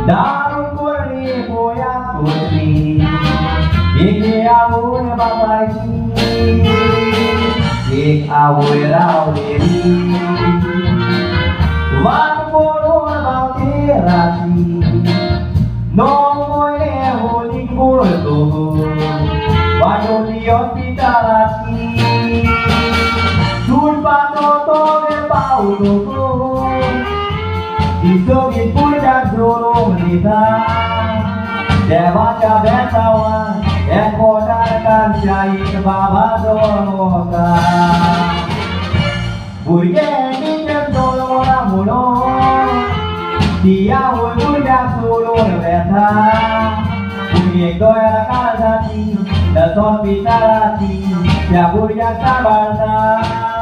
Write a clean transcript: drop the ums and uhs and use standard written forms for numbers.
दारू कोरडी पोया कोरडी एके आवड बाबाची एक आवड रावलेली वाट पडून बावते रात्री नोमोले होली बोलतो वाटोली हॉस्पिटलाची सूट पाठवतो वे पावतो दिसोगी पुढच्या जोडून दिसा देवाच्या बेसावा एक कोटारकांच्या एक बाबा जवळ होता भुरगे टिचर जोडोना म्हणून तिया भुरग्याक सोडून वेता भुरगे दोळ्या काळजाची नसोन पिताळाची त्या भुरग्याक सांबाळता